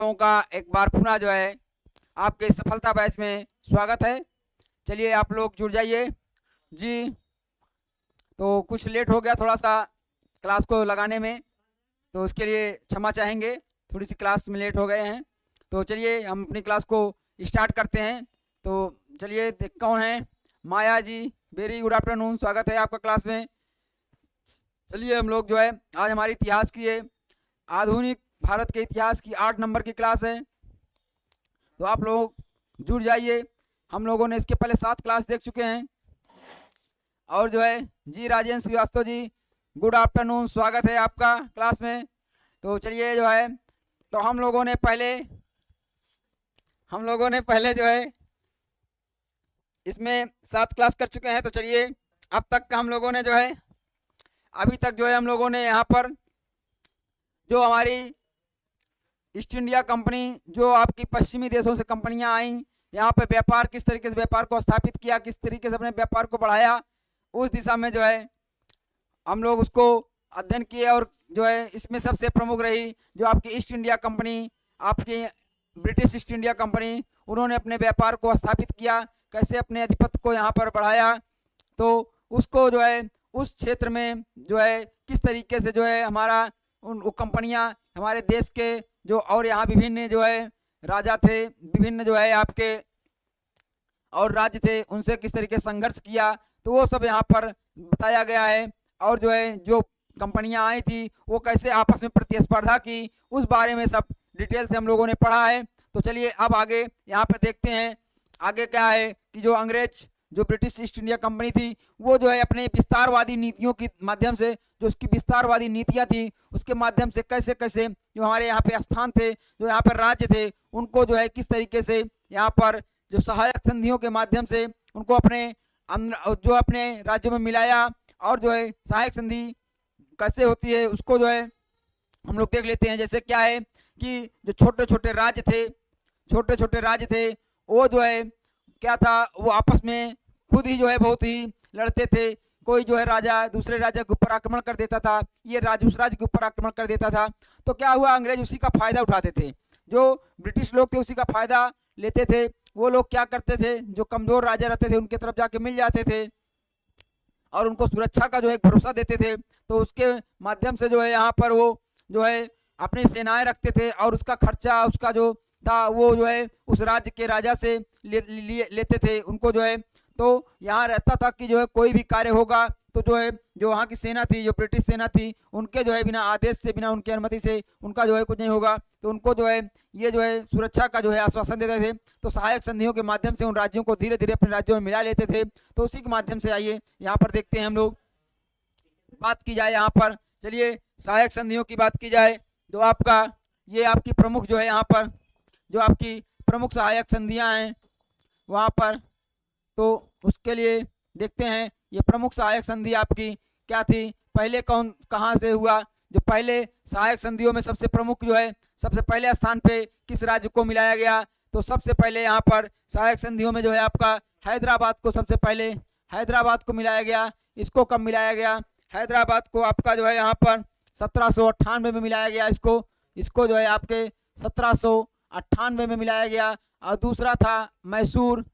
लोगों का एक बार पुनः जो है आपके सफलता बैच में स्वागत है। चलिए आप लोग जुड़ जाइए जी। तो कुछ लेट हो गया थोड़ा सा क्लास को लगाने में, तो उसके लिए क्षमा चाहेंगे, थोड़ी सी क्लास में लेट हो गए हैं। तो चलिए हम अपनी क्लास को स्टार्ट करते हैं। तो चलिए देख कौन है, माया जी, वेरी गुड आफ्टरनून, स्वागत है आपका क्लास में। चलिए हम लोग जो है आज हमारे इतिहास की है, आधुनिक भारत के इतिहास की 8 नंबर की क्लास है। तो आप लोग जुड़ जाइए। हम लोगों ने इसके पहले 7 क्लास देख चुके हैं। और जो है जी राजेंद्र श्रीवास्तव जी, गुड आफ्टरनून, स्वागत है आपका क्लास में। तो चलिए जो है तो हम लोगों ने पहले जो है इसमें 7 क्लास कर चुके हैं। तो चलिए अब तक का हम लोगों ने जो है अभी तक जो है हम लोगों ने यहाँ पर जो हमारी ईस्ट इंडिया कंपनी, जो आपकी पश्चिमी देशों से कंपनियां आई, यहाँ पे व्यापार किस तरीके से व्यापार को स्थापित किया, किस तरीके से अपने व्यापार को बढ़ाया, उस दिशा में जो है हम लोग उसको अध्ययन किए। और जो है इसमें सबसे प्रमुख रही जो आपकी ईस्ट इंडिया कंपनी, आपकी ब्रिटिश ईस्ट इंडिया कंपनी, उन्होंने अपने व्यापार को स्थापित किया, कैसे अपने आधिपत्य को यहाँ पर बढ़ाया। तो उसको जो है उस क्षेत्र में जो है किस तरीके से जो है हमारा उन कंपनियां हमारे देश के जो और यहाँ विभिन्न जो है राजा थे, विभिन्न जो है आपके और राज्य थे, उनसे किस तरीके से संघर्ष किया, तो वो सब यहाँ पर बताया गया है। और जो है जो कंपनियां आई थी वो कैसे आपस में प्रतिस्पर्धा की, उस बारे में सब डिटेल से हम लोगों ने पढ़ा है। तो चलिए अब आगे यहाँ पे देखते हैं आगे क्या है कि जो अंग्रेज, जो ब्रिटिश ईस्ट इंडिया कंपनी थी, वो जो है अपने विस्तारवादी नीतियों के माध्यम से, जो उसकी विस्तारवादी नीतियां थी उसके माध्यम से कैसे कैसे जो हमारे यहाँ पे स्थान थे, जो यहाँ पर राज्य थे, उनको जो है किस तरीके से यहाँ पर जो सहायक संधियों के माध्यम से उनको अपने जो अपने राज्यों में मिलाया। और जो है सहायक संधि कैसे होती है उसको जो है हम लोग देख लेते हैं। जैसे क्या है कि जो छोटे छोटे राज्य थे वो जो है क्या था, वो आपस में खुद ही जो है बहुत ही लड़ते थे। कोई जो है राजा दूसरे राजा के ऊपर आक्रमण कर देता था, ये राज्य उस राज्य के ऊपर आक्रमण कर देता था। तो क्या हुआ, अंग्रेज उसी का फायदा उठाते थे, जो ब्रिटिश लोग थे उसी का फायदा लेते थे। वो लोग क्या करते थे, जो कमजोर राजा रहते थे उनके तरफ जाके मिल जाते थे और उनको सुरक्षा का जो है भरोसा देते थे। तो उसके माध्यम से जो है यहाँ पर वो जो है अपनी सेनाएं रखते थे और उसका खर्चा उसका जो था वो जो है उस राज्य के राजा से लेते थे उनको जो है। तो यहाँ रहता था कि जो है कोई भी कार्य होगा तो जो है जो वहाँ की सेना थी, जो ब्रिटिश सेना थी, उनके जो है बिना आदेश से, बिना उनकी अनुमति से उनका जो है कुछ नहीं होगा। तो उनको जो है ये जो है सुरक्षा का जो है आश्वासन देते थे। तो सहायक संधियों के माध्यम से उन राज्यों को धीरे धीरे अपने राज्यों में मिला लेते थे। तो उसी के माध्यम से आइए यहाँ पर देखते हैं हम लोग, बात की जाए यहाँ पर, चलिए सहायक संधियों की बात की जाए तो आपका ये आपकी प्रमुख जो है यहाँ पर जो आपकी प्रमुख सहायक संधियाँ हैं वहाँ पर, तो उसके लिए देखते हैं ये प्रमुख सहायक संधि आपकी क्या थी, पहले कौन कहाँ से हुआ। जो पहले सहायक संधियों में सबसे प्रमुख जो है सबसे पहले स्थान पे किस राज्य को मिलाया गया, तो सबसे पहले यहाँ पर सहायक संधियों में जो है आपका हैदराबाद को सबसे पहले हैदराबाद को मिलाया गया। इसको कब मिलाया गया, हैदराबाद को आपका जो है यहाँ पर 1798 में मिलाया गया। इसको जो है आपके 1798 में मिलाया गया। और दूसरा था मैसूर,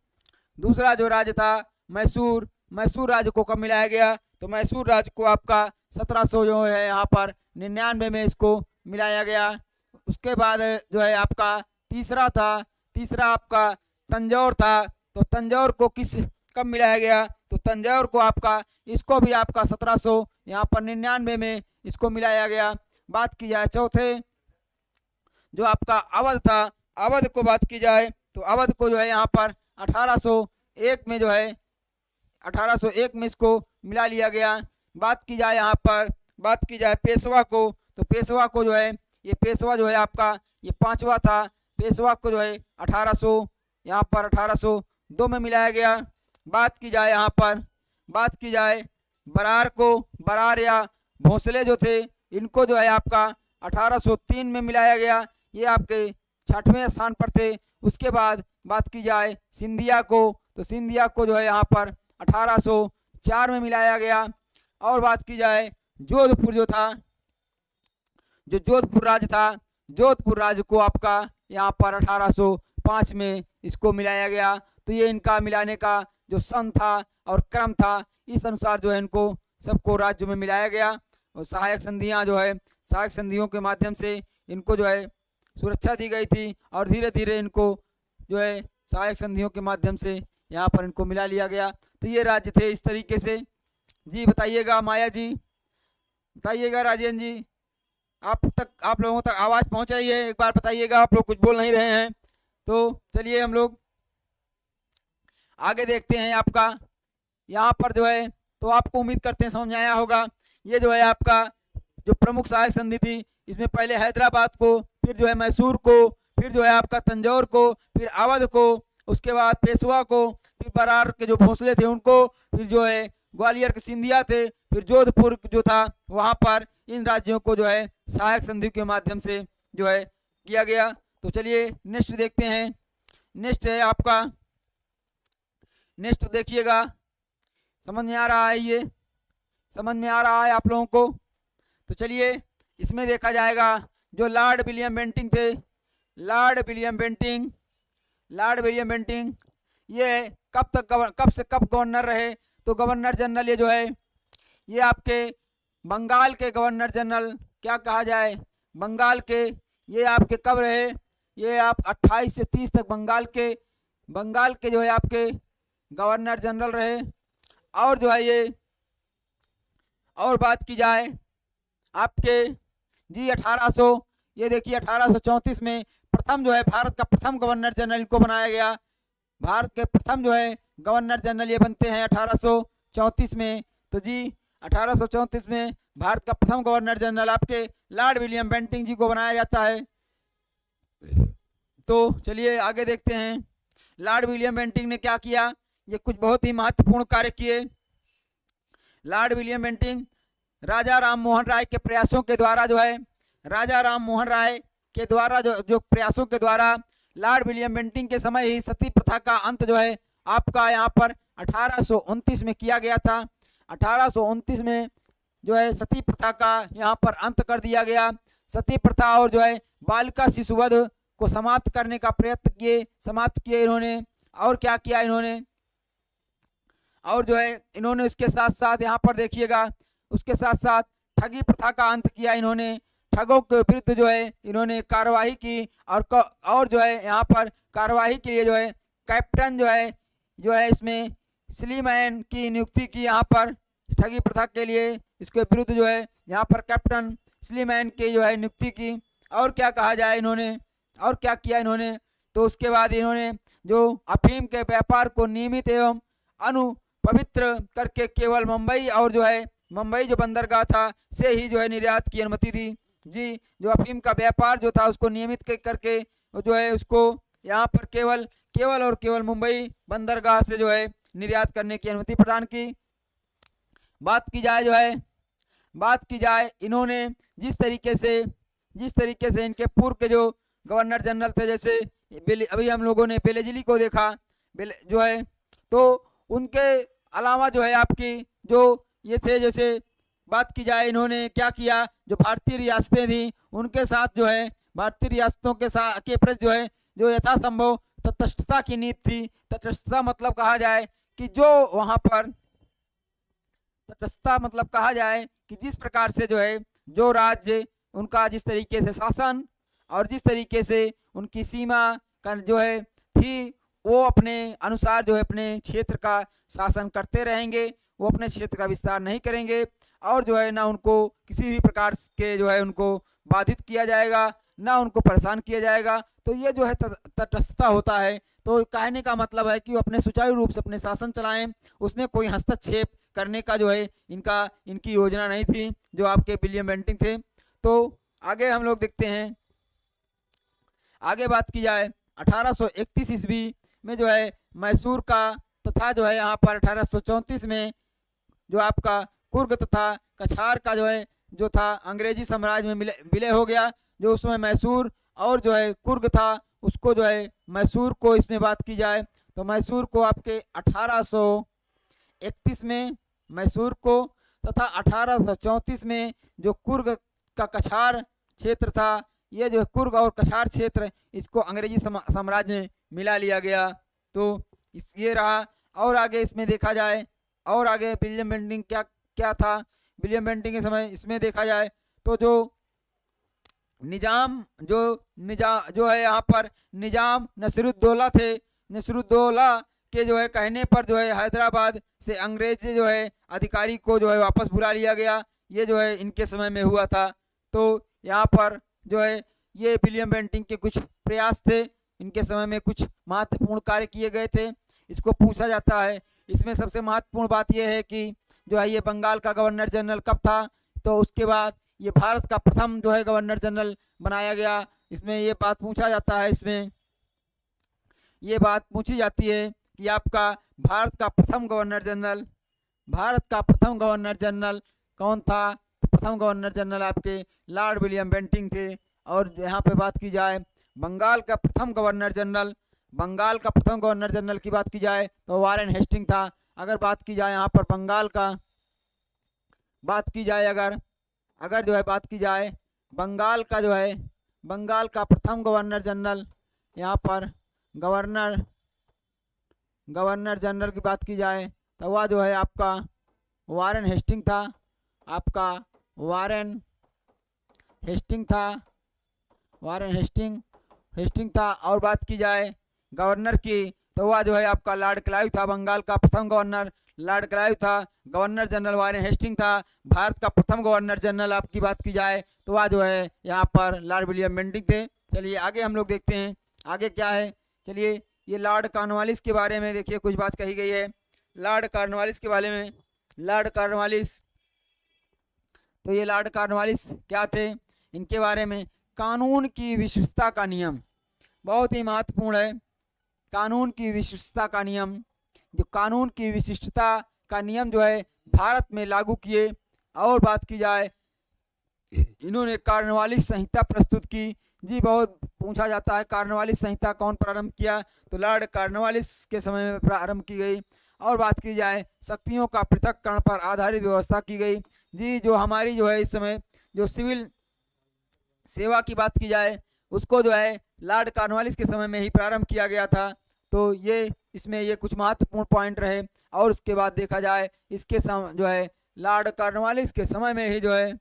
दूसरा जो राज्य था मैसूर राज्य को कब मिलाया गया, तो मैसूर राज्य को आपका 1700 जो है यहाँ पर 99 में इसको मिलाया गया। उसके बाद जो है आपका तीसरा आपका तंजौर था। तो तंजौर को कब मिलाया गया, तो तंजौर को आपका इसको भी आपका 1700 यहाँ पर 99 में इसको मिलाया गया। बात की जाए चौथे जो आपका अवध था, अवध को बात की जाए तो अवध को जो है यहाँ पर 1801 में जो है 1801 में इसको मिला लिया गया। बात की जाए यहाँ पर, बात की जाए पेशवा को, तो पेशवा को जो है ये पेशवा जो है आपका ये 5वां था। पेशवा को जो है 1800 यहाँ पर 1802 में मिलाया गया। बात की जाए यहाँ पर, बात की जाए बरार को, बरार या भोंसले जो थे इनको जो है आपका 1803 में मिलाया गया। ये आपके 6वें स्थान पर थे। उसके बाद बात की जाए सिंधिया को, तो सिंधिया को जो है यहाँ पर 1804 में मिलाया गया। और बात की जाए जोधपुर जो था, जो जोधपुर राज्य था, जोधपुर राज्य को आपका यहाँ पर 1805 में इसको मिलाया गया। तो ये इनका मिलाने का जो सन था और क्रम था, इस अनुसार जो है इनको सबको राज्यों में मिलाया गया। और सहायक संधियाँ जो है, सहायक संधियों के माध्यम से इनको जो है सुरक्षा दी गई थी और धीरे धीरे इनको जो है सहायक संधियों के माध्यम से यहाँ पर इनको मिला लिया गया। तो ये राज्य थे इस तरीके से। जी बताइएगा माया जी, बताइएगा राजेंद्र जी, आप लोगों तक आवाज़ पहुँच रही है? एक बार बताइएगा, आप लोग कुछ बोल नहीं रहे हैं। तो चलिए हम लोग आगे देखते हैं। आपका यहाँ पर जो है, तो आपको उम्मीद करते हैं समझ में आया होगा। ये जो है आपका जो प्रमुख सहायक संधि थी, इसमें पहले हैदराबाद को, फिर जो है मैसूर को, फिर जो है आपका तंजौर को, फिर अवध को, उसके बाद पेशवा को, फिर बरार के जो भोसले थे उनको, फिर जो है ग्वालियर के सिंधिया थे, फिर जोधपुर जो था वहाँ पर इन राज्यों को जो है सहायक संधि के माध्यम से जो है किया गया। तो चलिए नेक्स्ट देखते हैं। नेक्स्ट है आपका, नेक्स्ट देखिएगा, समझ में आ रहा है? ये समझ में आ रहा है आप लोगों को? तो चलिए इसमें देखा जाएगा जो लॉर्ड विलियम बेंटिंक थे, लॉर्ड विलियम बेंटिंक ये कब से कब गवर्नर रहे? तो गवर्नर जनरल ये जो है, ये आपके बंगाल के गवर्नर जनरल, क्या कहा जाए, बंगाल के, ये आपके कब रहे? ये आप 28 से 30 तक बंगाल के जो है आपके गवर्नर जनरल रहे। और जो है ये, और बात की जाए आपके जी 1800, ये देखिए 1834 में प्रथम जो है भारत का प्रथम गवर्नर जनरल को बनाया गया। भारत के प्रथम जो है गवर्नर जनरल ये बनते हैं 1834 में। तो जी 1834 में भारत का प्रथम गवर्नर जनरल आपके लॉर्ड विलियम बेंटिंक जी को बनाया जाता है। तो चलिए आगे देखते हैं लॉर्ड विलियम बेंटिंक ने क्या किया। ये कुछ बहुत ही महत्वपूर्ण कार्य किए। लॉर्ड विलियम बेंटिंक राजा राम मोहन राय के प्रयासों के द्वारा जो है, राजा राम मोहन राय के द्वारा जो प्रयासों के द्वारा लॉर्ड विलियम बेंटिंक के समय ही सती प्रथा का अंत जो है आपका यहाँ पर 1829 में किया गया था। 1829 में जो है सती प्रथा का यहाँ पर अंत कर दिया गया। सती प्रथा और जो है बालिका शिशुवध को समाप्त करने का प्रयत्न समाप्त किए इन्होंने। और क्या किया इन्होंने, और जो है इन्होंने उसके साथ साथ यहाँ पर देखिएगा, उसके साथ साथ ठगी प्रथा का अंत किया इन्होंने। ठगों के विरुद्ध जो है इन्होंने कार्रवाई की और जो है यहाँ पर कार्रवाई के लिए जो है कैप्टन जो है इसमें स्लीमैन की नियुक्ति की। यहाँ पर ठगी प्रथा के लिए इसके विरुद्ध जो है यहाँ पर कैप्टन स्लीमैन की जो है नियुक्ति की। और क्या कहा जाए इन्होंने, और क्या किया इन्होंने, तो उसके बाद इन्होंने जो अफीम के व्यापार को नियमित एवं अनुपवित्र करके केवल मुंबई और जो है मुंबई जो बंदरगाह था से ही जो है निर्यात की अनुमति दी। जी जो अफीम का व्यापार जो था उसको नियमित करके जो है उसको यहाँ पर केवल मुंबई बंदरगाह से जो है निर्यात करने की अनुमति प्रदान की। बात की जाए इन्होंने जिस तरीके से इनके पूर्व के जो गवर्नर जनरल थे, जैसे अभी हम लोगों ने बेलेजली को देखा जो है, तो उनके अलावा जो है आपकी जो ये थे, जैसे बात की जाए इन्होंने क्या किया, जो भारतीय रियासतें थी उनके साथ जो है भारतीय रियासतों के प्रति जो है जो यथासंभव तटस्थता की नीति थी। तटस्थता मतलब कहा जाए कि जो वहाँ पर तटस्थता मतलब कहा जाए कि जिस प्रकार से जो है जो राज्य उनका जिस तरीके से शासन और जिस तरीके से उनकी सीमा का जो है थी, वो अपने अनुसार जो है अपने क्षेत्र का शासन करते रहेंगे। वो अपने क्षेत्र का विस्तार नहीं करेंगे और जो है ना उनको किसी भी प्रकार के जो है उनको बाधित किया जाएगा, ना उनको परेशान किया जाएगा। तो ये जो है तटस्थता होता है। तो कहने का मतलब है कि वो अपने सुचारू रूप से अपने शासन चलाएं, उसमें कोई हस्तक्षेप करने का जो है इनकी योजना नहीं थी जो आपके विलियम बेंटिंक थे। तो आगे हम लोग देखते हैं, आगे बात की जाए 1831 ईस्वी में जो है मैसूर का तथा जो है यहाँ पर 1834 में जो आपका कुर्ग तथा कछार का जो था अंग्रेजी साम्राज्य में विलय हो गया। जो उसमें मैसूर और जो है कुर्ग था उसको जो है मैसूर को, इसमें बात की जाए तो मैसूर को आपके 1831 में मैसूर को तथा 1834 में जो कुर्ग का कछार क्षेत्र था ये जो है कुर्ग और कछार क्षेत्र, इसको अंग्रेजी साम्राज्य में मिला लिया गया। तो ये रहा। और आगे इसमें देखा जाए, और आगे विलियम बेंटिंग क्या क्या था विलियम बेंटिंग के समय, इसमें देखा जाए तो जो निजाम जो है यहाँ पर निजाम नसरुद्दौला थे, नसरुद्दौला के जो है कहने पर जो है हैदराबाद से अंग्रेज जो है अधिकारी को जो है वापस बुला लिया गया। ये जो है इनके समय में हुआ था। तो यहाँ पर जो है ये विलियम बेंटिंग के कुछ प्रयास थे, इनके समय में कुछ महत्वपूर्ण कार्य किए गए थे, इसको पूछा जाता है। इसमें सबसे महत्वपूर्ण बात यह है कि जो है ये बंगाल का गवर्नर जनरल कब था, तो उसके बाद ये भारत का प्रथम जो है गवर्नर जनरल बनाया गया। इसमें ये बात पूछा जाता है, इसमें ये बात पूछी जाती है कि आपका भारत का प्रथम गवर्नर जनरल कौन था। तो प्रथम गवर्नर जनरल आपके लॉर्ड विलियम बेंटिंग थे। और यहाँ पे बात की जाए बंगाल का प्रथम गवर्नर जनरल की बात की जाए तो वारेन हेस्टिंग था। अगर बात की जाए यहाँ पर बंगाल का बात की जाए, अगर जो है बात की जाए बंगाल का प्रथम गवर्नर जनरल, यहाँ पर गवर्नर जनरल की बात की जाए तो वह जो है आपका वारेन हेस्टिंग था, आपका वारेन हेस्टिंग था। और बात की जाए गवर्नर की तो वह जो है आपका लॉर्ड क्लाइव था। बंगाल का प्रथम गवर्नर लॉर्ड क्लाइव था, गवर्नर जनरल वारेन हेस्टिंग था। भारत का प्रथम गवर्नर जनरल आपकी बात की जाए तो वह जो है यहाँ पर लॉर्ड विलियम बेंटिंग थे। चलिए आगे हम लोग देखते हैं आगे क्या है। चलिए ये लॉर्ड कॉर्नवालिस के बारे में देखिए कुछ बात कही गई है। लॉर्ड कॉर्नवालिस के बारे में, लॉर्ड कॉर्नवालिस, तो ये लॉर्ड कॉर्नवालिस क्या थे, इनके बारे में कानून की विशिष्टता का नियम बहुत ही महत्वपूर्ण है। कानून की विशिष्टता का नियम, जो कानून की विशिष्टता का नियम जो है भारत में लागू किए। और बात की जाए इन्होंने कॉर्नवालिस संहिता प्रस्तुत की। जी बहुत पूछा जाता है कॉर्नवालिस संहिता कौन प्रारंभ किया, तो लॉर्ड कॉर्नवालिस के समय में प्रारंभ की गई। और बात की जाए शक्तियों का पृथक्करण पर आधारित व्यवस्था की गई। जी जो हमारी जो है इस समय जो सिविल सेवा की बात की जाए उसको जो है लॉर्ड कॉर्नवालिस के समय में ही प्रारंभ किया गया था। तो ये इसमें ये कुछ महत्वपूर्ण पॉइंट रहे। और उसके बाद देखा जाए इसके जो है लॉर्ड कॉर्नवालिस के समय में ही जो है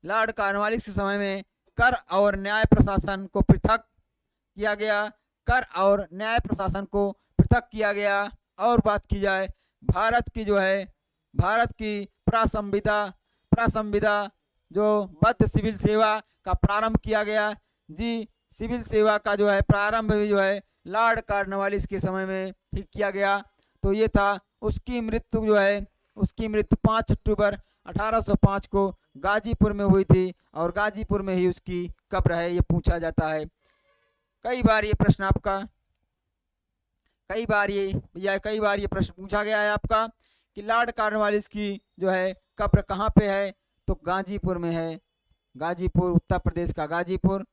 लॉर्ड कॉर्नवालिस के समय में कर और न्याय प्रशासन को पृथक किया गया, कर और न्याय प्रशासन को पृथक किया गया। और बात की जाए भारत की जो है भारत की प्रासंविदा जो बद्ध सिविल सेवा का प्रारंभ किया गया। जी सिविल सेवा का जो है प्रारंभ भी जो है लॉर्ड कॉर्नवालिस के समय में ही किया गया। तो ये था। उसकी मृत्यु 5 अक्टूबर 1805 को गाजीपुर में हुई थी और गाजीपुर में ही उसकी कब्र है, ये पूछा जाता है। कई बार ये प्रश्न आपका कई बार ये प्रश्न पूछा गया है आपका कि लॉर्ड कॉर्नवालिस की जो है कब्र कहाँ पे है, तो गाजीपुर में है। गाजीपुर, उत्तर प्रदेश का गाजीपुर,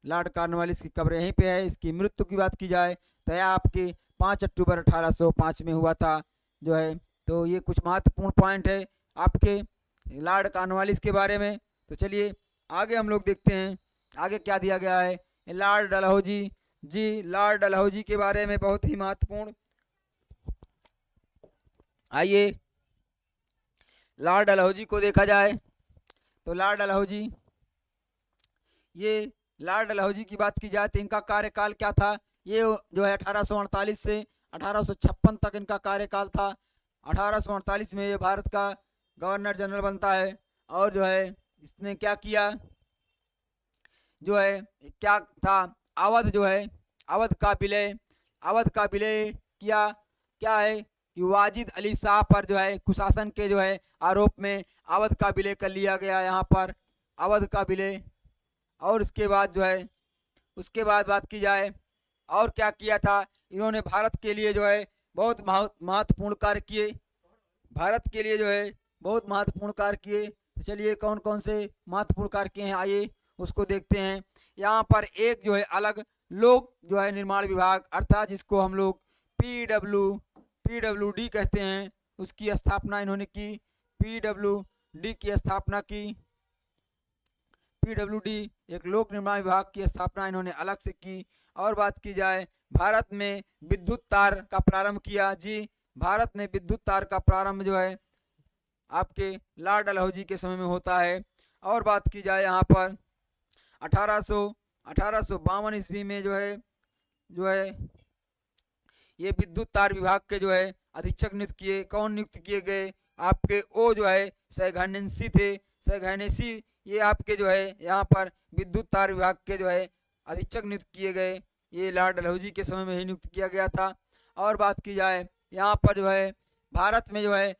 लॉर्ड कॉर्नवालिस की कब्र यहीं पे है। इसकी मृत्यु की बात की जाए तो यह आपकी 5 अक्टूबर 1805 में हुआ था जो है। तो ये कुछ महत्वपूर्ण पॉइंट है आपके लॉर्ड कॉर्नवालिस के बारे में। तो चलिए आगे हम लोग देखते हैं आगे क्या दिया गया है। लॉर्ड डलहौजी, जी लॉर्ड डलहौजी के बारे में बहुत ही महत्वपूर्ण, आइए लॉर्ड डलहौजी को देखा जाए तो लॉर्ड डलहौजी की बात की जाए तो इनका कार्यकाल क्या था। ये जो है 1848 से 1856 तक इनका कार्यकाल था। 1848 में ये भारत का गवर्नर जनरल बनता है। और जो है इसने क्या किया, जो है क्या था, अवध का विलय किया। क्या है कि वाजिद अली शाह पर जो है कुशासन के जो है आरोप में अवध का विलय कर लिया गया, यहाँ पर अवध का विलय। और उसके बाद बात की जाए और क्या किया था, इन्होंने भारत के लिए जो है बहुत महत्वपूर्ण कार्य किए, भारत के लिए जो है बहुत महत्वपूर्ण कार्य किए। तो चलिए कौन कौन से महत्वपूर्ण कार्य किए हैं आइए उसको देखते हैं। यहाँ पर एक जो है अलग लोक जो है निर्माण विभाग, अर्थात जिसको हम लोग PWD कहते हैं, उसकी स्थापना इन्होंने की। PWD की स्थापना की। पीडब्ल्यूडी एक लोक निर्माण विभाग की स्थापना इन्होंने अलग से की। और बात की जाए भारत में विद्युत तार का प्रारंभ किया। जी, भारत में विद्युत तार का प्रारंभ जो है आपके लॉर्ड डलहौजी के समय में होता है। और बात की जाए यहाँ पर 1852 ईस्वी में जो है ये विद्युत तार विभाग के जो है अधीक्षक नियुक्त किए। कौन नियुक्त किए गए? आपके ओ जो है सैघनेसी थे। सैघनेसी ये आपके जो है यहाँ पर विद्युत तार विभाग के जो है अधीक्षक नियुक्त किए गए। ये लॉर्ड डलहौजी के समय में ही नियुक्त किया गया था। और बात की जाए यहाँ पर जो है भारत में जो है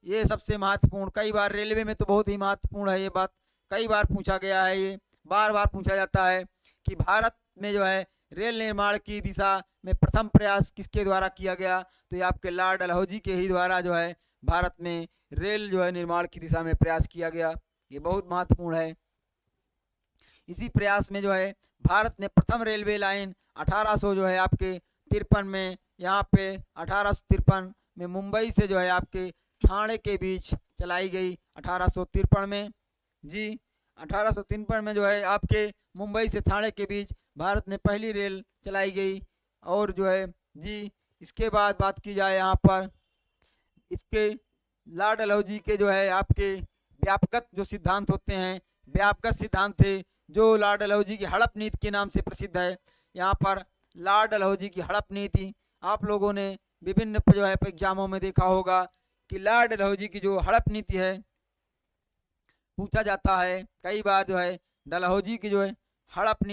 ये सबसे महत्वपूर्ण, कई बार रेलवे में तो बहुत ही महत्वपूर्ण है ये बात, कई बार पूछा गया है, ये बार बार पूछा जाता है कि भारत में जो है रेल निर्माण की दिशा में प्रथम प्रयास किसके द्वारा किया गया? तो ये आपके लॉर्ड डलहौजी के ही द्वारा जो है भारत में रेल जो है निर्माण की दिशा में प्रयास किया गया। ये बहुत महत्वपूर्ण है। इसी प्रयास में जो है भारत ने प्रथम रेलवे लाइन 1800 जो है आपके 53 में यहाँ पे 1853 में मुंबई से जो है आपके ठाणे के बीच चलाई गई 1853 में। जी, 1853 में जो है आपके मुंबई से ठाणे के बीच भारत ने पहली रेल चलाई गई। और जो है जी इसके बाद बात की जाए यहाँ पर इसके लॉर्ड डलहौजी के जो है आपके व्यापक जो सिद्धांत होते हैं, व्यापक सिद्धांत थे जो लॉर्ड डलहौजी की हड़प नीति के नाम से प्रसिद्ध है। यहाँ पर लॉर्ड डलहौजी की हड़प नीति आप लोगों ने विभिन्न जो है एग्जामों में देखा होगा कि लॉर्ड डलहौजी की जो हड़प नीति है पूछा जाता है कई बार जो है डलहौजी की जो है हड़प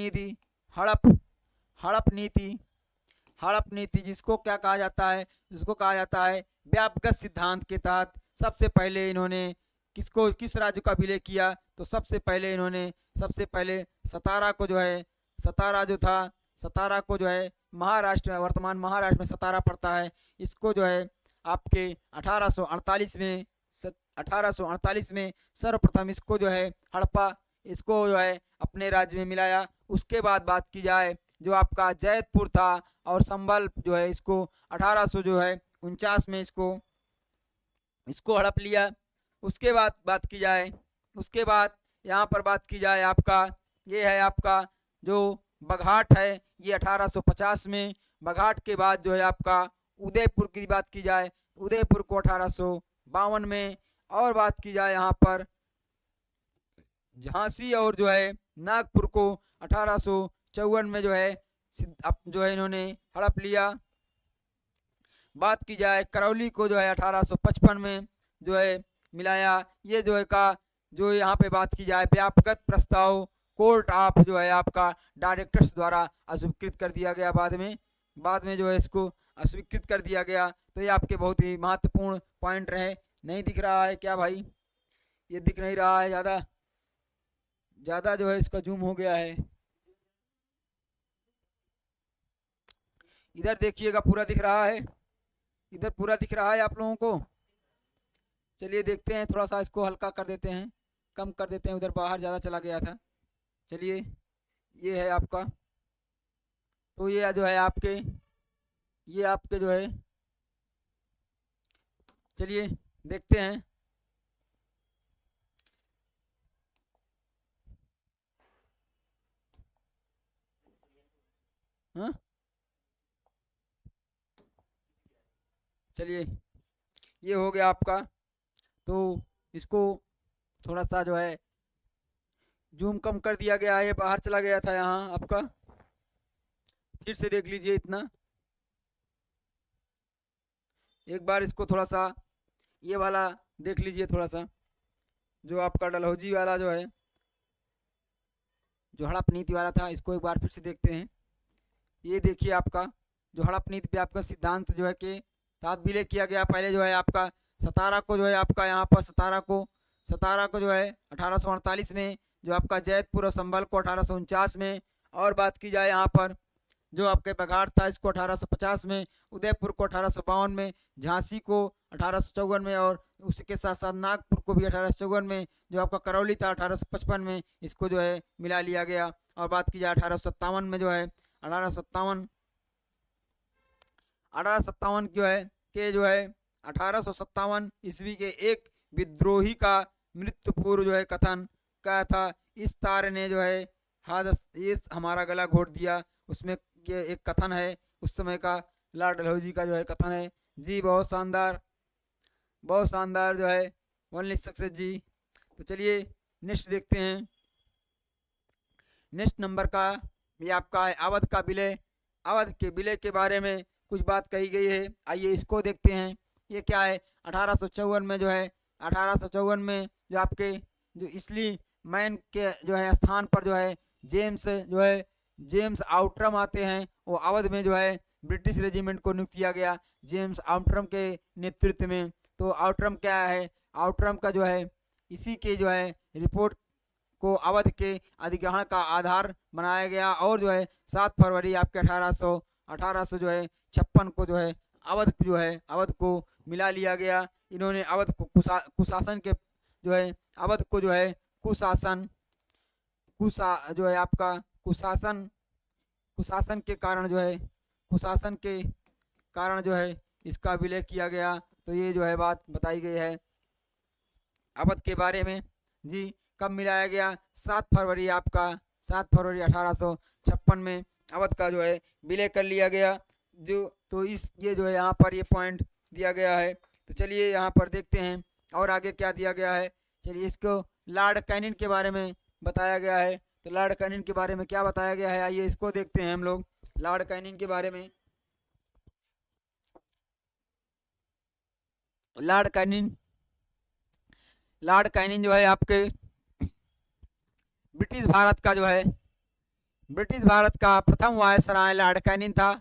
नीति जिसको क्या कहा जाता है? जिसको कहा जाता है व्यापक सिद्धांत के तहत सबसे पहले इन्होंने किस राज्य का विलय किया? तो सबसे पहले सतारा को जो है, सतारा को जो है महाराष्ट्र, वर्तमान महाराष्ट्र में सतारा पड़ता है, इसको जो है आपके 1848 में सर्वप्रथम इसको जो है हड़प्पा, इसको जो है अपने राज्य में मिलाया। उसके बाद बात की जाए जो आपका जैतपुर था और संभल जो है इसको 1849 में इसको हड़प लिया। उसके बाद बात की जाए, उसके बाद यहाँ पर बात की जाए आपका ये है आपका जो बघाट है, ये 1850 में। बघाट के बाद जो है आपका उदयपुर की बात की जाए, उदयपुर को 1852 में। और बात की जाए यहाँ पर झांसी और जो है नागपुर को 1854 में जो है इन्होंने हड़प लिया। बात की जाए करौली को जो है 1855 में जो है मिलाया। ये जो है जो यहाँ पे बात की जाए व्यापक प्रस्ताव कोर्ट ऑफ जो है आपका डायरेक्टर्स द्वारा अस्वीकृत कर दिया गया। बाद में जो है इसको अस्वीकृत कर दिया गया। तो ये आपके बहुत ही महत्वपूर्ण पॉइंट रहे। नहीं दिख रहा है क्या भाई? ये दिख नहीं रहा है, ज़्यादा जो है इसका जूम हो गया है। इधर देखिएगा पूरा दिख रहा है, इधर पूरा दिख रहा है आप लोगों को? चलिए देखते हैं, थोड़ा सा इसको हल्का कर देते हैं, कम कर देते हैं, उधर बाहर ज़्यादा चला गया था। चलिए ये है आपका, तो ये जो है आपके जो है, चलिए देखते हैं। हाँ चलिए ये हो गया आपका। तो इसको थोड़ा सा जो है जूम कम कर दिया गया है, बाहर चला गया था यहाँ आपका। फिर से देख लीजिए इतना, एक बार इसको थोड़ा सा ये वाला देख लीजिए, थोड़ा सा जो आपका डलहौजी वाला जो है जो हड़प नीति वाला था, इसको एक बार फिर से देखते हैं। ये देखिए आपका जो हड़प नीति पे आपका सिद्धांत जो है के साथ विलय किया गया। पहले जो है आपका सतारा को जो है आपका यहाँ पर सतारा को जो है 1848 में, जो आपका जैतपुर और संभल को 1849 में। और बात की जाए यहाँ पर जो आपके बघाट था इसको 1850 में, उदयपुर को 1852 में, झांसी को 1854 में, और उसके साथ साथ नागपुर को भी 1854 में, जो आपका करौली था 1855 में, इसको जो है मिला लिया गया। और बात की जाए 1857 में जो है 1857 जो है 1857 ईस्वी के एक विद्रोही का मृत्यु पूर्व जो है कथन क्या था, इस तार ने जो है हादस ये हमारा गला घोट दिया। उसमें ये एक कथन है उस समय का, लॉर्ड डलहौजी का जो है कथन है जी। बहुत शानदार जो है ओनली सक्सेस जी। तो चलिए नेक्स्ट देखते हैं। नेक्स्ट नंबर का ये आपका है अवध का विलय। अवध के विलय के बारे में कुछ बात कही गई है, आइए इसको देखते हैं। ये क्या है, 1854 में जो है 1854 में जो आपके जो इसली मैन के जो है स्थान पर जो है जेम्स आउटरम आते हैं। वो अवध में जो है ब्रिटिश रेजिमेंट को नियुक्त किया गया जेम्स आउटरम के नेतृत्व में। तो आउटरम क्या है, आउटरम का जो है इसी के जो है रिपोर्ट को अवध के अधिग्रहण का आधार बनाया गया और जो है 7 फरवरी आपके 1800 जो है 56 को जो है अवध को मिला लिया गया। इन्होंने अवध को कुशासन के जो है अवध को जो है जो है आपका कुशासन के कारण जो है इसका विलय किया गया। तो ये जो है बात बताई गई है अवध के बारे में जी। कब मिलाया गया, 7 फरवरी 1856 में अवध का जो है विलय कर लिया गया जो। तो ये जो है यहाँ पर ये पॉइंट दिया गया है। तो चलिए यहाँ पर देखते हैं और आगे क्या दिया गया है। चलिए इसको लॉर्ड कैनिंग के बारे में बताया गया है। तो लॉर्ड कैनिंग के बारे में क्या बताया गया है, आइए इसको देखते हैं हम लोग लॉर्ड कैनिंग के बारे में। लॉर्ड कैनिंग जो है आपके ब्रिटिश भारत का प्रथम वायसराय लॉर्ड कैनिंग था।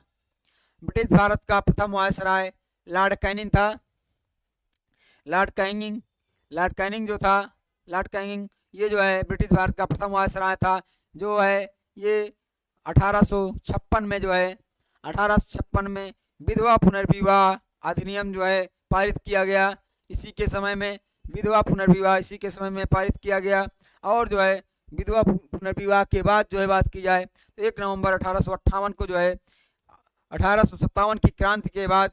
ब्रिटिश भारत का प्रथम वायसराय लॉर्ड कैनिंग था। लॉर्ड कैनिंग ये जो है ब्रिटिश भारत का प्रथम वायसराय था जो है ये 1856 में जो है 1856 में विधवा पुनर्विवाह अधिनियम जो है पारित किया गया। इसी के समय में विधवा पुनर्विवाह पारित किया गया। और जो है विधवा पुनर्विवाह के बाद जो है बात की जाए तो 1 नवंबर 1858 को जो है 1857 की क्रांति के बाद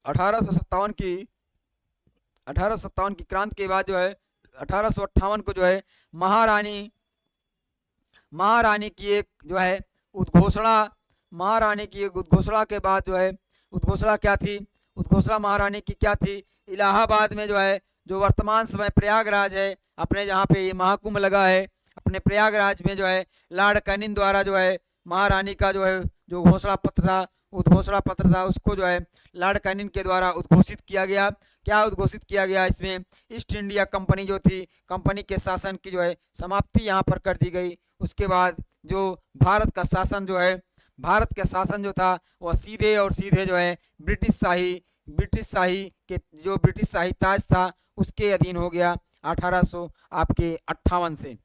1857 की क्रांति के बाद जो है 1858 को जो है महारानी की एक जो है उद्घोषणा के बाद जो है उद्घोषणा महारानी की क्या थी, इलाहाबाद में जो है जो वर्तमान समय प्रयागराज है, अपने जहाँ पे ये महाकुंभ लगा है अपने प्रयागराज में जो है लॉर्ड कैनिंग द्वारा जो है महारानी का जो है जो उद्घोषणा पत्र था उसको जो है लॉर्ड कैनिंग के द्वारा उद्घोषित किया गया। क्या उद्घोषित किया गया, इसमें ईस्ट इंडिया कंपनी जो थी, कंपनी के शासन की जो है समाप्ति यहाँ पर कर दी गई। उसके बाद जो भारत का शासन जो था वह सीधे जो है ब्रिटिश शाही ताज था उसके अधीन हो गया 1858 से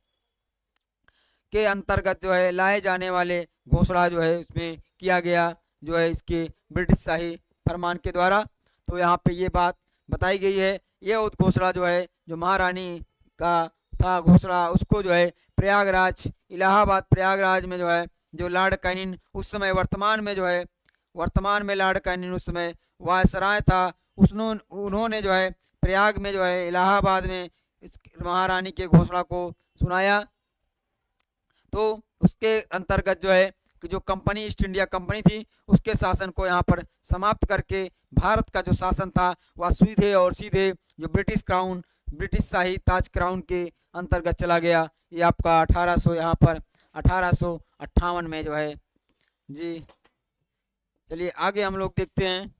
के अंतर्गत जो है लाए जाने वाले घोषणा जो है उसमें किया गया जो है इसके ब्रिटिश शाही फरमान के द्वारा। तो यहाँ पे ये बात बताई गई है। ये उद्घोषणा जो है जो महारानी का था घोषणा उसको जो है इलाहाबाद प्रयागराज में जो है जो लॉर्ड कैनिंग उस समय वर्तमान में लॉर्ड कैनिंग उस समय वायसराय था, उन्होंने जो है प्रयाग में जो है इलाहाबाद में महारानी के घोषणा को सुनाया। तो उसके अंतर्गत जो है कि जो कंपनी ईस्ट इंडिया कंपनी थी उसके शासन को यहाँ पर समाप्त करके भारत का जो शासन था वह सीधे जो ब्रिटिश शाही ताज क्राउन के अंतर्गत चला गया। ये आपका 1858 में जो है जी। चलिए आगे हम लोग देखते हैं।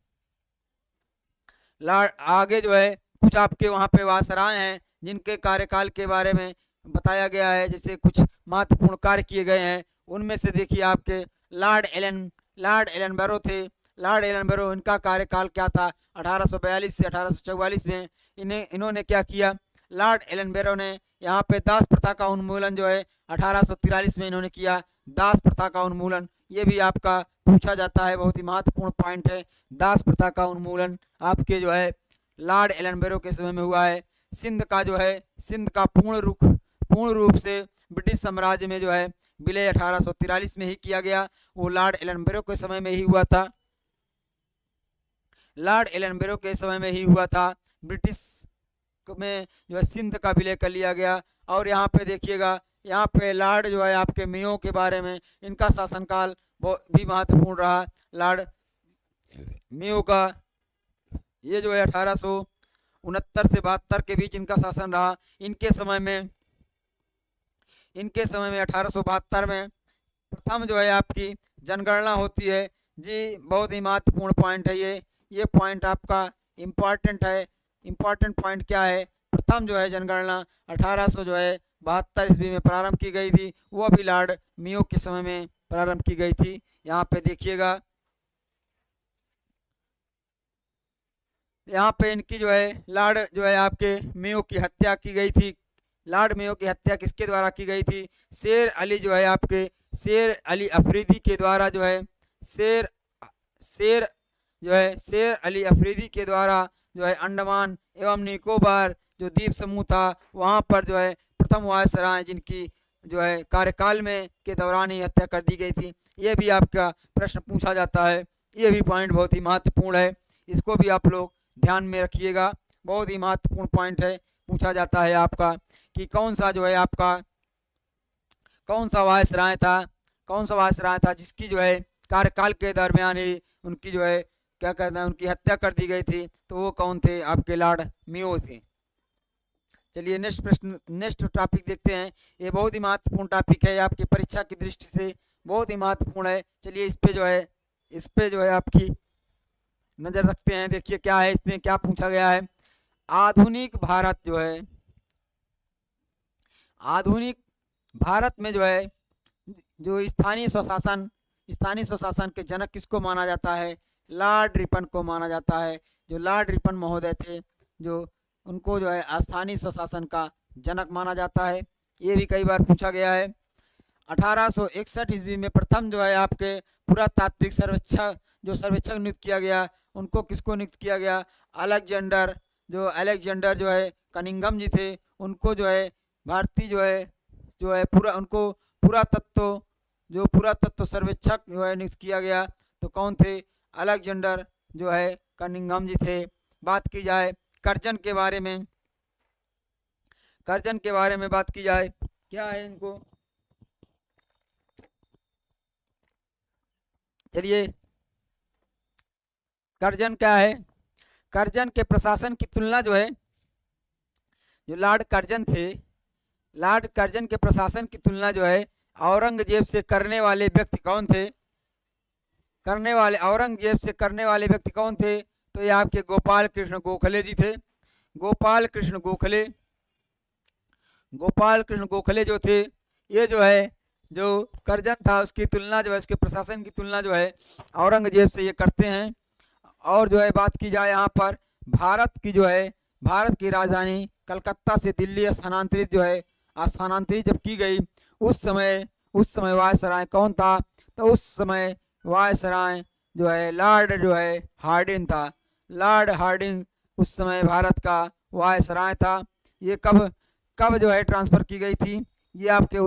आगे जो है कुछ आपके वहाँ पे वायसराय हैं जिनके कार्यकाल के बारे में बताया गया है, जैसे कुछ महत्वपूर्ण कार्य किए गए हैं। उनमें से देखिए आपके लॉर्ड एलन बैरो थे। लॉर्ड एलन बैरो, इनका कार्यकाल क्या था 1842 से 1844 में इन्होंने क्या किया। लॉर्ड एलन बैरो ने यहाँ पे दास प्रथा का उन्मूलन जो है 1843 में इन्होंने किया। दास प्रथा का उन्मूलन ये भी आपका पूछा जाता है, बहुत ही महत्वपूर्ण पॉइंट है। दास प्रथा का उन्मूलन आपके जो है लॉर्ड एलन बैरो के समय में हुआ है। सिंध का पूर्ण रूप से ब्रिटिश साम्राज्य में जो है विलय 1843 में ही किया गया, वो लॉर्ड एलन बैरो के समय में ही हुआ था। लॉर्ड एलन बैरो के समय में ही हुआ था। ब्रिटिश में जो है सिंध का विलय कर लिया गया। और यहाँ पे देखिएगा, यहाँ पे लॉर्ड जो है आपके मेयो के बारे में, इनका शासनकाल बहुत भी महत्वपूर्ण रहा। लॉर्ड मेयो का ये जो है 1869 से 72 के बीच इनका शासन रहा। इनके समय में 1872 में प्रथम जो है आपकी जनगणना होती है जी। बहुत ही महत्वपूर्ण पॉइंट है ये पॉइंट आपका इम्पॉर्टेंट है। इम्पॉर्टेंट पॉइंट क्या है? प्रथम जो है जनगणना 1872 ईस्वी में प्रारंभ की गई थी, वो भी लॉर्ड मेयो के समय में प्रारंभ की गई थी। यहाँ पे देखिएगा, यहाँ पे इनकी जो है लॉर्ड जो है आपके मेयो की हत्या की गई थी। लॉर्ड मेयो की हत्या किसके द्वारा की गई थी? शेर अली जो है आपके शेर अली अफरीदी के द्वारा जो है शेर अली अफरीदी के द्वारा जो है अंडमान एवं निकोबार जो द्वीप समूह था, वहाँ पर जो है प्रथम वायसराय जिनकी जो है कार्यकाल में के दौरान ही हत्या कर दी गई थी। ये भी आपका प्रश्न पूछा जाता है। ये भी पॉइंट बहुत ही महत्वपूर्ण है, इसको भी आप लोग ध्यान में रखिएगा। बहुत ही महत्वपूर्ण पॉइंट है, पूछा जाता है आपका कि कौन सा जो है आपका कौन सा वायसराय था जिसकी जो है कार्यकाल के दरमियान ही उनकी जो है क्या कहते हैं उनकी हत्या कर दी गई थी। तो वो कौन थे? आपके लॉर्ड मेयो थे। चलिए नेक्स्ट टॉपिक देखते हैं। ये बहुत ही महत्वपूर्ण टॉपिक है, आपकी परीक्षा की दृष्टि से बहुत ही महत्वपूर्ण है। चलिए इस पे जो है आपकी नजर रखते हैं। देखिए क्या है, इसमें क्या पूछा गया है। आधुनिक भारत में जो है जो स्थानीय स्वशासन के जनक किसको माना जाता है? लॉर्ड रिपन को माना जाता है। जो लॉर्ड रिपन महोदय थे, जो उनको जो है स्थानीय स्वशासन का जनक माना जाता है। ये भी कई बार पूछा गया है। 1861 ईस्वी में प्रथम जो है आपके पुरातात्विक सर्वेक्षक नियुक्त किया गया, उनको किसको नियुक्त किया गया? अलेक्जेंडर जो है कनिंघम जी थे, उनको जो है भारतीय जो है पुरातत्व सर्वेक्षक जो है नियुक्त किया गया। तो कौन थे? अलेक्जेंडर जो है कनिंघम जी थे। बात की जाए कर्जन के बारे में बात की जाए, क्या है इनको? चलिए कर्जन क्या है? कर्जन के प्रशासन की तुलना जो है जो लॉर्ड कर्जन के प्रशासन की तुलना जो है औरंगजेब से करने वाले व्यक्ति कौन थे? औरंगजेब से करने वाले व्यक्ति कौन थे? तो ये आपके गोपाल कृष्ण गोखले जी थे। गोपाल कृष्ण गोखले जो थे, ये जो है जो कर्जन था उसकी तुलना जो है उसके प्रशासन की तुलना जो है औरंगजेब से ये करते हैं। और जो है बात की जाए यहाँ पर भारत की राजधानी कलकत्ता से दिल्ली स्थानांतरित जब की गई, उस समय वायसराय कौन था? तो उस समय वायसराय जो है लॉर्ड हार्डिंग था। लॉर्ड हार्डिंग उस समय भारत का वायसराय था। ये कब जो है ट्रांसफर की गई थी? ये आपके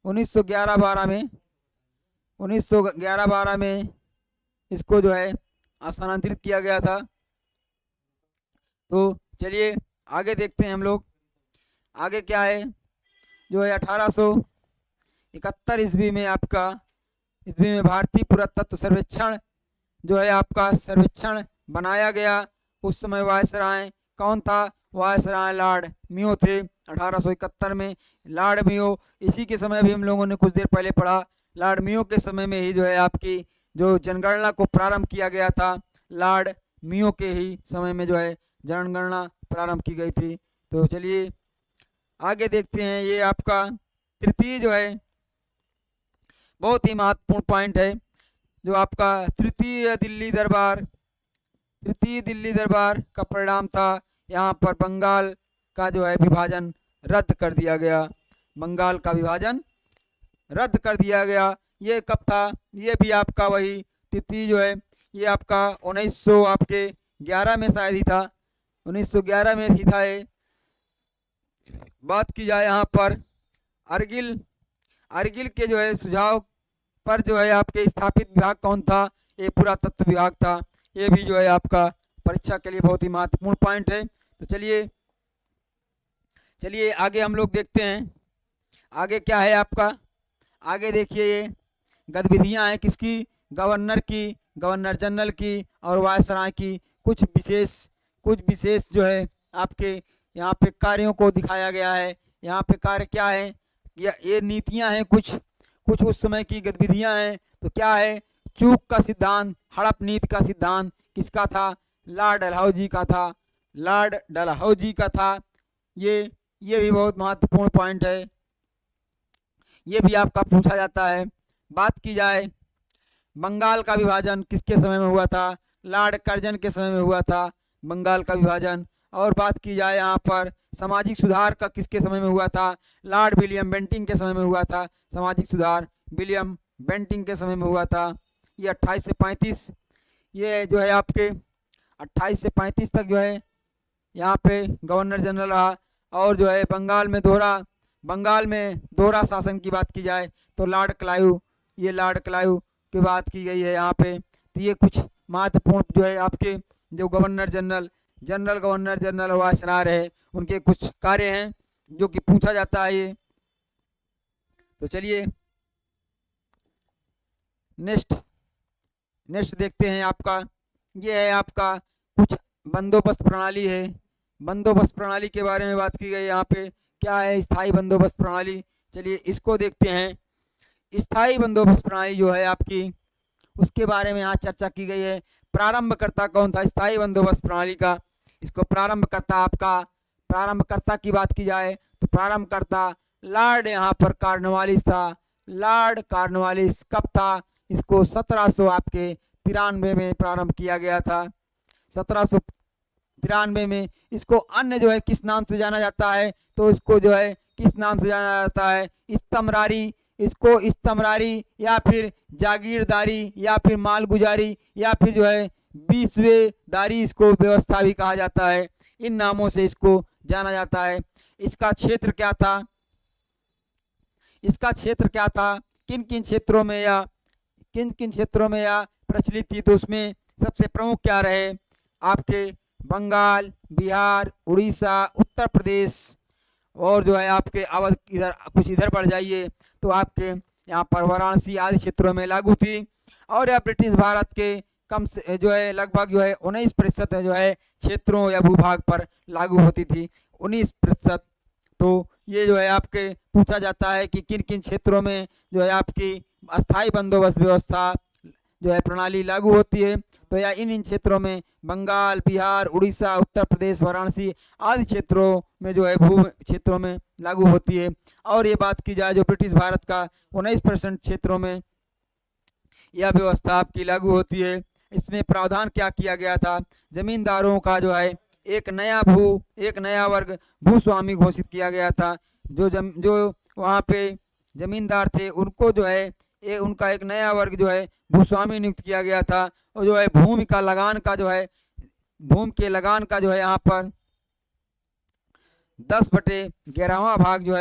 1911-12 में इसको जो है स्थानांतरित किया गया था। तो चलिए आगे देखते हैं हम लोग। आगे क्या है जो है 1871 ईस्वी में भारतीय पुरातत्व सर्वेक्षण जो है आपका सर्वेक्षण बनाया गया। उस समय वायसराय कौन था? वायसराय लॉर्ड मेयो थे। 1871 में लॉर्ड मेयो, इसी के समय भी हम लोगों ने कुछ देर पहले पढ़ा, लॉर्ड मेयो के समय में ही जो है आपकी जो जनगणना को प्रारंभ किया गया था, लॉर्ड मेयो के ही समय में जो है जनगणना प्रारंभ की गई थी। तो चलिए आगे देखते हैं। ये आपका तृतीय जो है बहुत ही महत्वपूर्ण पॉइंट है, जो आपका तृतीय दिल्ली दरबार का परिणाम था। यहाँ पर बंगाल का जो है विभाजन रद्द कर दिया गया। ये कब था? ये भी आपका वही तिथि जो है ये आपका 1911 में शायद ही था, 1911 में ही था ये। बात की जाए यहाँ पर अर्गिल के जो है सुझाव पर जो है आपके स्थापित विभाग कौन था? ये पुरातत्व विभाग था। ये भी जो है आपका परीक्षा के लिए बहुत ही महत्वपूर्ण पॉइंट है। तो चलिए आगे हम लोग देखते हैं। आगे क्या है आपका, आगे देखिए ये गतिविधियां हैं किसकी, गवर्नर की, गवर्नर जनरल की और वायसराय की। कुछ विशेष जो है आपके यहाँ पे कार्यों को दिखाया गया है। यहाँ पे कार्य क्या है, ये नीतियां हैं, कुछ उस समय की गतिविधियां हैं। तो क्या है, चूक का सिद्धांत, हड़प नीति का सिद्धांत किसका था, लॉर्ड डलहौजी का था, लॉर्ड डलहौजी का था। ये भी बहुत महत्वपूर्ण पॉइंट है, ये भी आपका पूछा जाता है। बात की जाए बंगाल का विभाजन किसके समय में हुआ था, लॉर्ड कर्जन के समय में हुआ था बंगाल का विभाजन। और बात की जाए यहाँ पर सामाजिक सुधार का किसके समय में हुआ था, लॉर्ड विलियम बेंटिंग के समय में हुआ था। सामाजिक सुधार विलियम बेंटिंग के समय में हुआ था। ये 28 से 35, ये जो है आपके 28 से 35 तक जो है यहाँ पे गवर्नर जनरल रहा। और जो है बंगाल में दोहरा शासन की बात की जाए तो लॉर्ड क्लाइव, ये लॉर्ड क्लाइव की बात की गई है यहाँ पे। तो ये कुछ महत्वपूर्ण जो है आपके जो गवर्नर जनरल वायसराय रहे, उनके कुछ कार्य हैं जो कि पूछा जाता है ये। तो चलिए नेक्स्ट देखते हैं आपका, ये है आपका कुछ बंदोबस्त प्रणाली है। बंदोबस्त प्रणाली के बारे में बात की गई यहाँ पे, क्या है स्थायी बंदोबस्त प्रणाली। चलिए इसको देखते हैं। स्थायी बंदोबस्त प्रणाली जो है आपकी, उसके बारे में यहाँ चर्चा की गई है। प्रारंभकर्ता कौन था स्थायी बंदोबस्त प्रणाली का, इसको प्रारंभकर्ता की बात की जाए तो प्रारंभकर्ता लॉर्ड यहाँ पर कॉर्नवालिस था। लॉर्ड कॉर्नवालिस कब था, इसको 1793 में प्रारंभ किया गया था। 1793 में। इसको अन्य जो है किस नाम से जाना जाता है, तो इसको जो है किस नाम से जाना जाता है, इस्तमरारी। इसको इस्तमरारी या फिर जागीरदारी या फिर मालगुजारी या फिर जो है बीसवेदारी इसको व्यवस्था भी कहा जाता है। इन नामों से इसको जाना जाता है। इसका क्षेत्र क्या था, किन किन क्षेत्रों में या प्रचलित थी, तो उसमें सबसे प्रमुख क्या रहे आपके बंगाल, बिहार, उड़ीसा, उत्तर प्रदेश और जो है आपके अवध, इधर बढ़ जाइए तो आपके यहाँ पर वाराणसी आदि क्षेत्रों में लागू थी। और यह ब्रिटिश भारत के कम से जो है लगभग जो है 19% जो है क्षेत्रों या भूभाग पर लागू होती थी, 19%। तो ये जो है आपके पूछा जाता है कि किन किन क्षेत्रों में जो है आपकी अस्थायी बंदोबस्त व्यवस्था जो है प्रणाली लागू होती है। तो या इन क्षेत्रों में बंगाल, बिहार, उड़ीसा, उत्तर प्रदेश, वाराणसी आदि क्षेत्रों में जो है भू क्षेत्रों में लागू होती है। और ये बात की जाए जो ब्रिटिश भारत का 19% क्षेत्रों में यह व्यवस्था आपकी लागू होती है। इसमें प्रावधान क्या किया गया था, जमींदारों का जो है एक नया वर्ग भूस्वामी घोषित किया गया था। जो वहाँ पे जमींदार थे उनको जो है उनका एक नया वर्ग जो है भूस्वामी नियुक्त किया गया था। और जो है भूमि के लगान का जो है यहाँ पर 10/11 भाग जो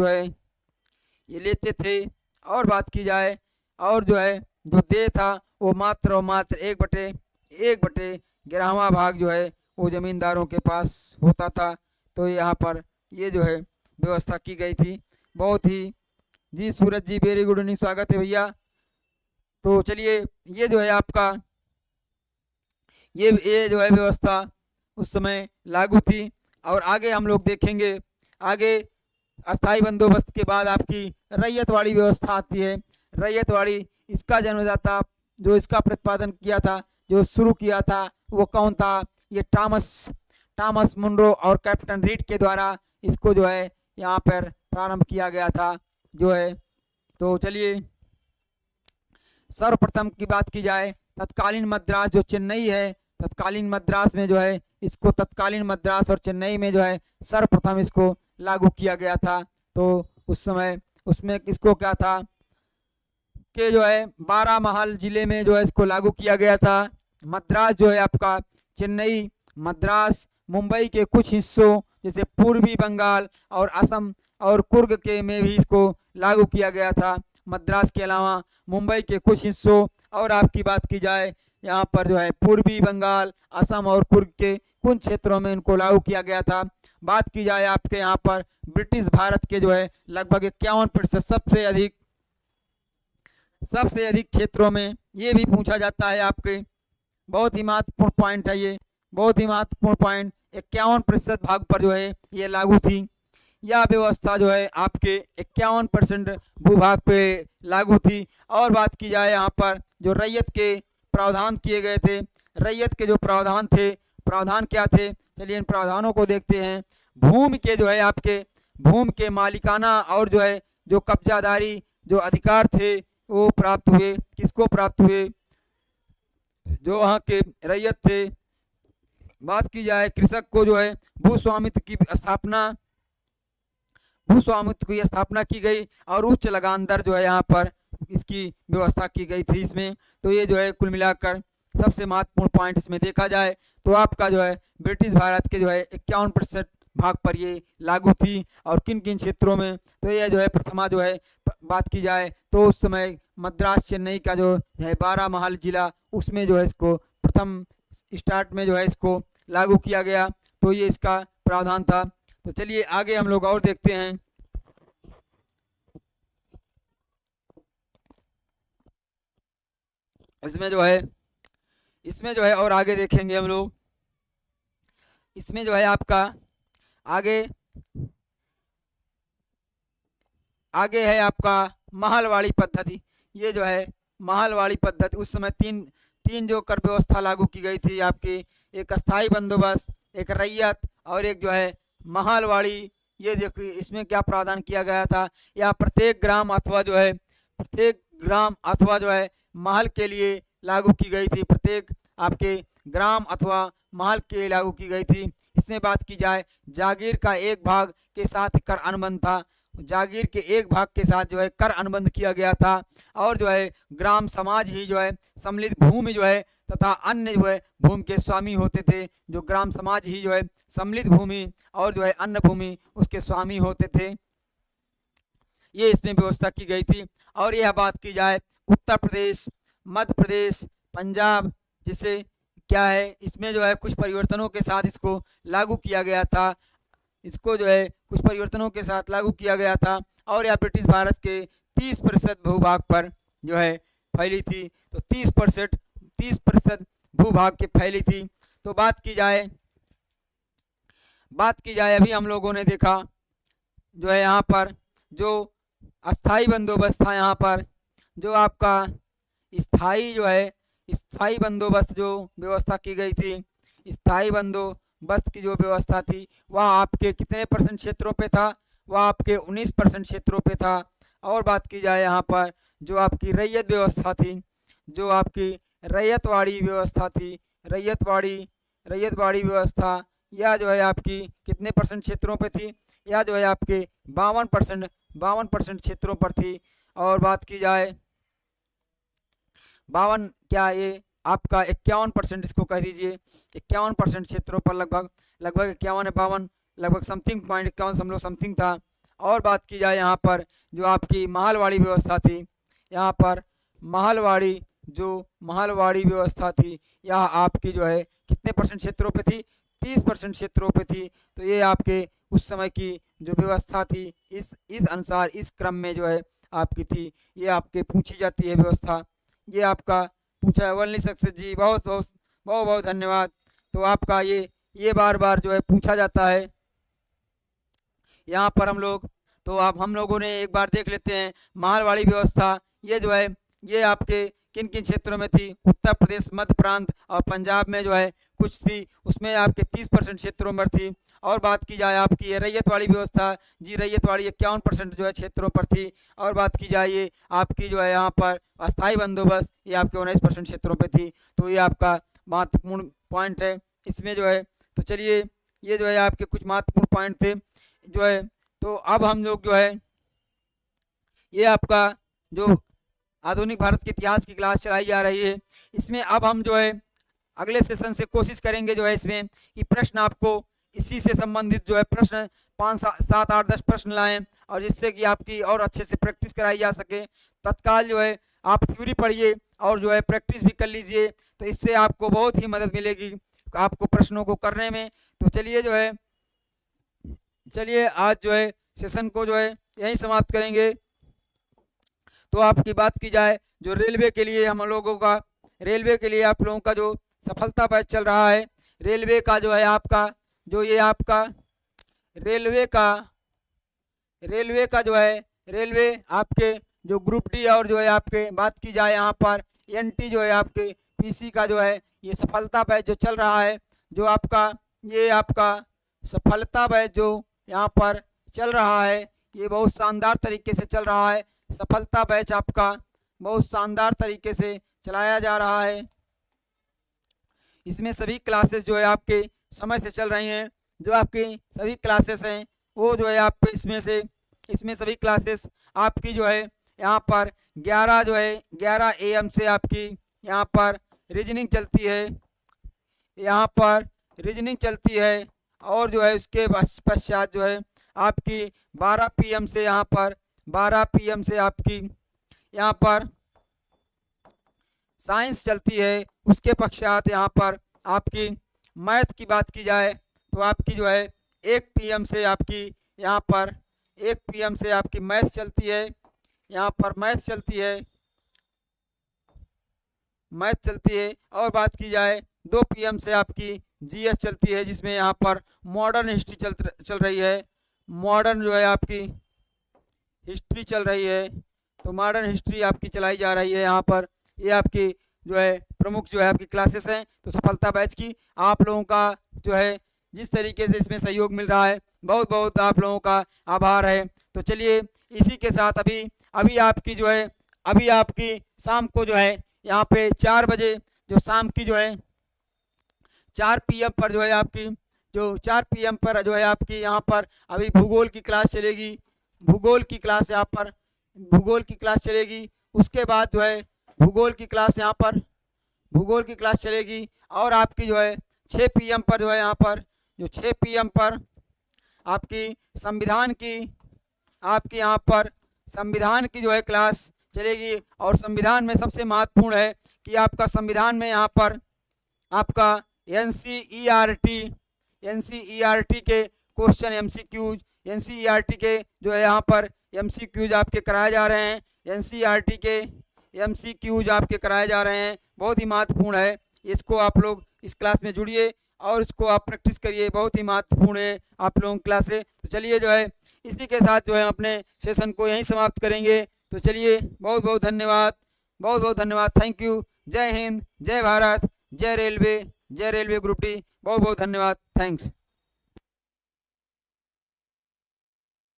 है ये लेते थे। और बात की जाए और जो है जो देय था वो मात्र 1/11 भाग जो है वो जमींदारों के पास होता था। तो यहाँ पर ये जो है व्यवस्था की गई थी। बहुत ही जी सूरज जी, वेरी गुड इवनिंग, स्वागत है भैया। तो चलिए ये जो है आपका ये जो है व्यवस्था उस समय लागू थी। और आगे हम लोग देखेंगे, आगे अस्थाई बंदोबस्त के बाद आपकी रैयतवाड़ी व्यवस्था आती है। रैयतवाड़ी, इसका जन्मदाता जो इसका प्रतिपादन किया था, जो शुरू किया था, वो कौन था, ये टॉमस मुनरो और कैप्टन रीड के द्वारा इसको जो है यहाँ पर प्रारंभ किया गया था जो है। तो चलिए सर्वप्रथम की बात की जाए, तत्कालीन मद्रास जो चेन्नई है, तत्कालीन मद्रास में जो है इसको तत्कालीन मद्रास और चेन्नई में जो है सर्वप्रथम इसको लागू किया गया था। तो उस समय उसमें इसको क्या था कि जो है 12 महल जिले में जो है इसको लागू किया गया था। मद्रास जो है आपका चेन्नई, मद्रास, मुंबई के कुछ हिस्सों जैसे पूर्वी बंगाल और असम और कुर्ग के में भी इसको लागू किया गया था। मद्रास के अलावा मुंबई के कुछ हिस्सों और आपकी बात की जाए यहाँ पर जो है पूर्वी बंगाल, असम और कुर्ग के कुछ क्षेत्रों में इनको लागू किया गया था। बात की जाए आपके यहाँ पर ब्रिटिश भारत के जो है लगभग 51% सबसे अधिक क्षेत्रों में, ये भी पूछा जाता है आपके, बहुत ही महत्वपूर्ण पॉइंट है ये, बहुत ही महत्वपूर्ण पॉइंट, 51% भाग पर जो है ये लागू थी। यह व्यवस्था जो है आपके 51% भूभाग पे लागू थी। और बात की जाए यहाँ पर जो रैयत के प्रावधान किए गए थे, रैयत के जो प्रावधान थे, प्रावधान क्या थे, चलिए इन प्रावधानों को देखते हैं। भूमि के जो है आपके भूमि के मालिकाना और जो है जो कब्जादारी जो अधिकार थे वो प्राप्त हुए, किसको प्राप्त हुए, जो वहाँ के रैयत थे। बात की जाए कृषक को जो है भूस्वामित्व की स्थापना की गई और उच्च लगान दर जो है यहाँ पर इसकी व्यवस्था की गई थी इसमें। तो ये जो है कुल मिलाकर सबसे महत्वपूर्ण पॉइंट इसमें देखा जाए तो आपका जो है ब्रिटिश भारत के जो है 51% भाग पर ये लागू थी। और किन किन क्षेत्रों में, तो ये जो है प्रथमा जो है बात की जाए तो उस समय मद्रास चेन्नई का जो है 12 महल जिला, उसमें जो है इसको प्रथम स्टार्ट में जो है इसको लागू किया गया। तो ये इसका प्रावधान था। तो चलिए आगे हम लोग और देखते हैं। इसमें जो है और आगे देखेंगे हम लोग। इसमें जो है आपका आगे है आपका महलवाड़ी पद्धति। ये जो है महलवाड़ी पद्धति, उस समय तीन जो कर व्यवस्था लागू की गई थी आपकी, एक अस्थाई बंदोबस्त, एक रैयत और एक जो है महलवाड़ी। ये देखिए इसमें क्या प्रावधान किया गया था, या प्रत्येक ग्राम अथवा जो है महल के लिए लागू की गई थी, प्रत्येक आपके ग्राम अथवा महल के लिए लागू की गई थी। इसमें बात की जाए जागीर का एक भाग के साथ कर अनुबंध था, जागीर के एक भाग के साथ जो है कर अनुबंध किया गया था। और जो है ग्राम समाज ही जो है सम्मिलित भूमि जो है तथा अन्य जो है भूमि के स्वामी होते थे। जो ग्राम समाज ही जो है सम्मिलित भूमि और जो है अन्य भूमि उसके स्वामी होते थे, ये इसमें व्यवस्था की गई थी। और यह बात की जाए उत्तर प्रदेश, मध्य प्रदेश, पंजाब, जिसे क्या है इसमें जो है कुछ परिवर्तनों के साथ इसको लागू किया गया था, इसको जो है कुछ परिवर्तनों के साथ लागू किया गया था। और यह ब्रिटिश भारत के 30% भूभाग पर जो है फैली थी। तो 30% भूभाग के फैली थी। तो बात की जाए अभी हम लोगों ने देखा जो है यहाँ पर जो अस्थाई बंदोबस्त था, यहाँ पर जो आपका स्थाई बंदोबस्त जो व्यवस्था की गई थी, स्थाई बंदोबस्त की जो व्यवस्था थी वह आपके कितने % क्षेत्रों पे था, वह आपके 19% क्षेत्रों पे था। और बात की जाए यहाँ पर जो आपकी रैयत व्यवस्था थी, जो आपकी रैयतवाड़ी व्यवस्था थी, रैयतवाड़ी व्यवस्था, यह जो है आपकी कितने % क्षेत्रों पे थी, यह जो है आपके 52% क्षेत्रों पर थी। और बात की जाए 52 क्या ये आपका 51% इसको कह दीजिए, 51% क्षेत्रों पर लगभग 51-52 लगभग समथिंग 51 समथिंग था। और बात की जाए यहाँ पर जो आपकी महलवाड़ी व्यवस्था थी, यहाँ पर महलवाड़ी व्यवस्था थी, यह आपकी जो है कितने % क्षेत्रों पे थी, 30% क्षेत्रों पे थी। तो ये आपके उस समय की जो व्यवस्था थी इस अनुसार इस क्रम में जो है आपकी थी, ये आपके पूछी जाती है व्यवस्था। ये आपका पूछा है वनली सक्सेस जी, बहुत धन्यवाद। तो आपका ये बार जो है पूछा जाता है यहाँ पर हम लोग। तो अब हम लोगों ने एक बार देख लेते हैं महलवाड़ी व्यवस्था, ये जो है ये आपके किन किन क्षेत्रों में थी, उत्तर प्रदेश, मध्य प्रांत और पंजाब में जो है कुछ थी, उसमें आपके 30% क्षेत्रों में थी। और बात की जाए आपकी रैयतवाड़ी व्यवस्था जी, रैयतवाड़ी 51% जो है क्षेत्रों पर थी। और बात की जाए ये आपकी जो है यहाँ पर अस्थाई बंदोबस्त, ये आपके 19% क्षेत्रों पे थी। तो ये आपका महत्वपूर्ण पॉइंट है इसमें जो है। तो चलिए ये जो है आपके कुछ महत्वपूर्ण पॉइंट थे जो है। तो अब हम लोग जो है ये आपका जो आधुनिक भारत के इतिहास की क्लास चलाई जा रही है, इसमें अब हम जो है अगले सेशन से कोशिश करेंगे जो है इसमें कि प्रश्न आपको इसी से संबंधित जो है प्रश्न 5, 7, 8, 10 प्रश्न लाएं, और जिससे कि आपकी और अच्छे से प्रैक्टिस कराई जा सके। तत्काल जो है आप थ्योरी पढ़िए और जो है प्रैक्टिस भी कर लीजिए, तो इससे आपको बहुत ही मदद मिलेगी आपको प्रश्नों को करने में। तो चलिए आज जो है सेशन को जो है यहीं समाप्त करेंगे। तो आपकी बात की जाए जो रेलवे के लिए हम लोगों का, रेलवे के लिए आप लोगों का जो सफलता बैच चल रहा है, रेलवे का जो है आपका जो ये आपका रेलवे का जो है रेलवे आपके जो ग्रुप डी और जो है आपके बात की जाए यहाँ पर एनटी जो है आपके पीसी का जो है ये सफलता बैच जो चल रहा है, जो आपका ये आपका सफलता बैच जो यहाँ पर चल रहा है ये बहुत शानदार तरीके से चल रहा है। सफलता बैच आपका बहुत शानदार तरीके से चलाया जा रहा है। इसमें सभी क्लासेस जो है आपके समय से चल रही हैं, जो आपकी सभी क्लासेस हैं वो जो है आप इसमें सभी क्लासेस आपकी जो है यहाँ पर 11 AM से आपकी यहाँ पर रीजनिंग चलती है, यहाँ पर रीजनिंग चलती है। और जो है उसके पश्चात जो है आपकी 12 PM से यहाँ पर 12 PM से आपकी यहाँ पर साइंस चलती है। उसके पश्चात यहाँ पर आपकी मैथ की बात की जाए तो आपकी जो है 1 PM से आपकी यहाँ पर 1 PM से आपकी मैथ चलती है, यहाँ पर मैथ चलती है। और बात की जाए 2 PM से आपकी जीएस चलती है, जिसमें यहाँ पर मॉडर्न हिस्ट्री चल रही है। मॉडर्न जो है आपकी हिस्ट्री चल रही है, तो मॉडर्न हिस्ट्री आपकी चलाई जा रही है यहाँ पर। ये आपकी जो है प्रमुख जो है आपकी क्लासेस हैं। तो सफलता बैच की आप लोगों का जो है जिस तरीके से इसमें सहयोग मिल रहा है, बहुत बहुत आप लोगों का आभार है। तो चलिए इसी के साथ अभी आपकी शाम को जो है यहाँ पे 4 बजे जो शाम की जो है 4 PM पर जो है आपकी जो 4 PM पर जो है आपकी यहाँ पर अभी भूगोल की क्लास चलेगी। भूगोल की क्लास यहाँ पर भूगोल की क्लास चलेगी। उसके बाद जो है भूगोल की क्लास यहाँ पर भूगोल की क्लास चलेगी। और आपकी जो है 6 PM पर जो है यहाँ पर जो 6 PM पर आपकी संविधान की आपकी यहाँ पर संविधान की जो है क्लास चलेगी। और संविधान में सबसे महत्वपूर्ण है कि आपका संविधान में यहाँ पर आपका NCERT के क्वेश्चन MCQs NCERT के जो है यहाँ पर MCQs आपके कराए जा रहे हैं। NCERT के MCQs आपके कराए जा रहे हैं, बहुत ही महत्वपूर्ण है। इसको आप लोग इस क्लास में जुड़िए और इसको आप प्रैक्टिस करिए, बहुत ही महत्वपूर्ण है आप लोगों की क्लास है। तो चलिए जो है इसी के साथ जो है अपने सेशन को यहीं समाप्त करेंगे। तो चलिए बहुत बहुत धन्यवाद, थैंक यू। जय हिंद, जय भारत, जय रेलवे ग्रुप डी। बहुत बहुत धन्यवाद, थैंक्स।